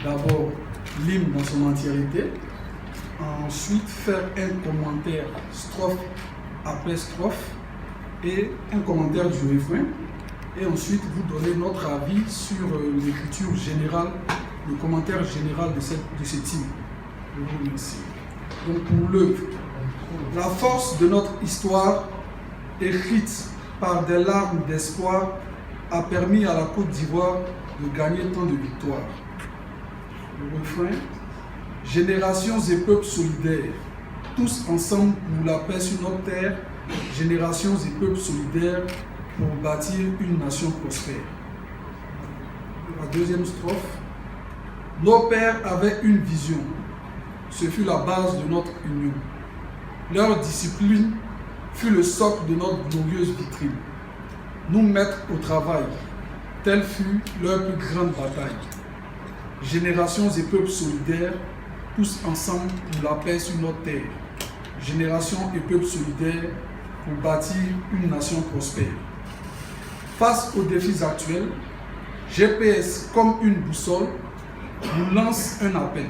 d'abord l'hymne dans son entièreté, ensuite faire un commentaire strophe après strophe et un commentaire du refrain, et ensuite vous donner notre avis sur l'écriture générale, le commentaire général de cet hymne. Je vous remercie. Donc pour la force de notre histoire, écrite par des larmes d'espoir, a permis à la Côte d'Ivoire de gagner tant de victoires. Le refrain: générations et peuples solidaires, tous ensemble pour la paix sur notre terre, générations et peuples solidaires pour bâtir une nation prospère. La deuxième strophe: nos pères avaient une vision, ce fut la base de notre union. Leur discipline fut le socle de notre glorieuse vitrine. Nous mettre au travail, telle fut leur plus grande bataille. Générations et peuples solidaires, tous ensemble pour la paix sur notre terre. Générations et peuples solidaires pour bâtir une nation prospère. Face aux défis actuels, GPS, comme une boussole, nous lance un appel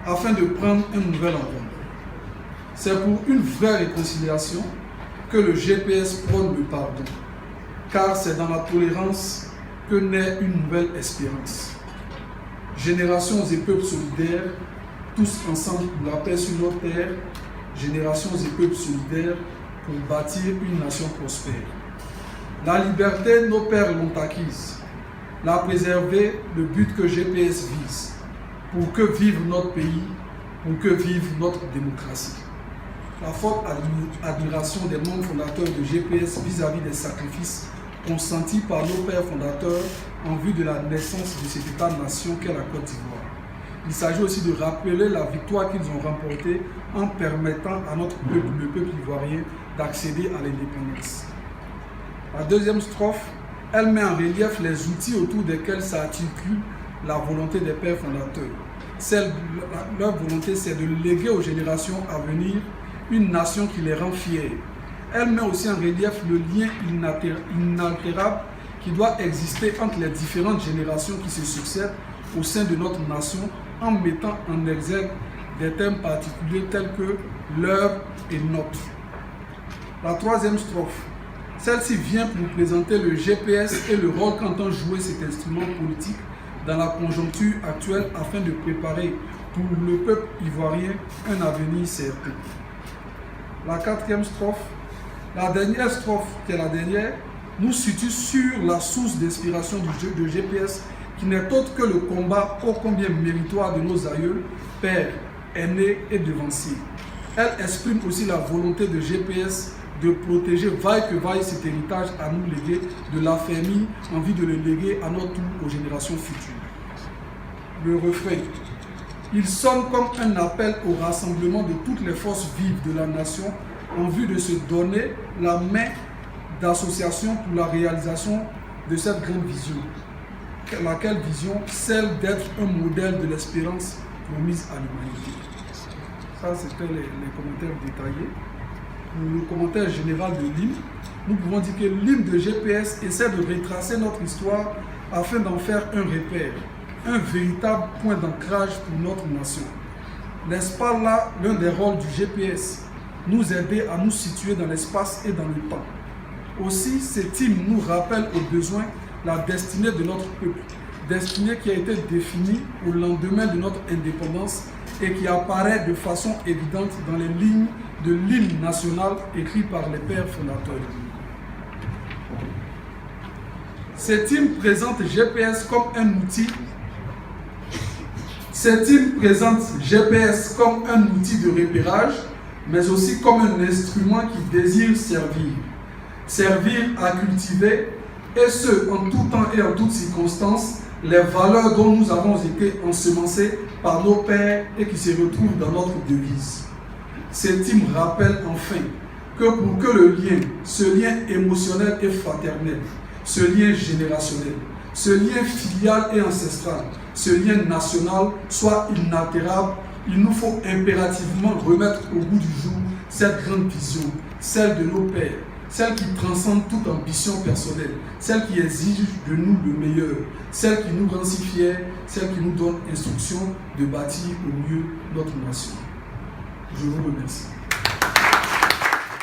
afin de prendre un nouvel envol. C'est pour une vraie réconciliation que le GPS prône le pardon, car c'est dans la tolérance que naît une nouvelle espérance. Générations et peuples solidaires, tous ensemble pour la paix sur notre terre, générations et peuples solidaires pour bâtir une nation prospère. La liberté, nos pères l'ont acquise. La préserver, le but que GPS vise, pour que vive notre pays, pour que vive notre démocratie. La forte admiration des membres fondateurs de GPS vis-à-vis des sacrifices consentis par nos pères fondateurs en vue de la naissance de cet État-nation qu'est la Côte d'Ivoire. Il s'agit aussi de rappeler la victoire qu'ils ont remportée en permettant à notre peuple, le peuple ivoirien, d'accéder à l'indépendance. La deuxième strophe, elle met en relief les outils autour desquels s'articule la volonté des pères fondateurs. Leur volonté, c'est de léguer aux générations à venir une nation qui les rend fiers. Elle met aussi en relief le lien inaltérable qui doit exister entre les différentes générations qui se succèdent au sein de notre nation, en mettant en exergue des thèmes particuliers tels que leur et notre. La troisième strophe, celle-ci vient pour présenter le GPS et le rôle qu'entend jouer cet instrument politique dans la conjoncture actuelle afin de préparer pour le peuple ivoirien un avenir certain. La quatrième strophe, la dernière strophe, qui est la dernière, nous situe sur la source d'inspiration de GPS, qui n'est autre que le combat ô combien méritoire de nos aïeux, pères, aînés et devanciers. Elle exprime aussi la volonté de GPS de protéger vaille que vaille cet héritage à nous léguer, de l'affermir en vue de le léguer à notre tour aux générations futures. Le refrain. Il sonne comme un appel au rassemblement de toutes les forces vives de la nation en vue de se donner la main d'association pour la réalisation de cette grande vision. Laquelle vision? Celle d'être un modèle de l'espérance promise à l'humanité. Ça, c'était les commentaires détaillés. Pour le commentaire général de l'hymne, nous pouvons dire que l'hymne de GPS essaie de retracer notre histoire afin d'en faire un repère, un véritable point d'ancrage pour notre nation. N'est-ce pas là l'un des rôles du GPS? Nous aider à nous situer dans l'espace et dans le temps. Aussi, cet hymne nous rappelle au besoin la destinée de notre peuple, destinée qui a été définie au lendemain de notre indépendance et qui apparaît de façon évidente dans les lignes de l'hymne national écrit par les pères fondateurs. Cet hymne présente GPS comme un outil. Cet hymne présente GPS comme un outil de repérage, mais aussi comme un instrument qui désire servir. Servir à cultiver, et ce, en tout temps et en toutes circonstances, les valeurs dont nous avons été ensemencés par nos pères et qui se retrouvent dans notre devise. Cet hymne rappelle enfin que pour que le lien, ce lien émotionnel et fraternel, ce lien générationnel, ce lien filial et ancestral, ce lien national soit inaltérable, il nous faut impérativement remettre au bout du jour cette grande vision, celle de nos pères, celle qui transcende toute ambition personnelle, celle qui exige de nous le meilleur, celle qui nous rend si fiers, celle qui nous donne instruction de bâtir au mieux notre nation. Je vous remercie.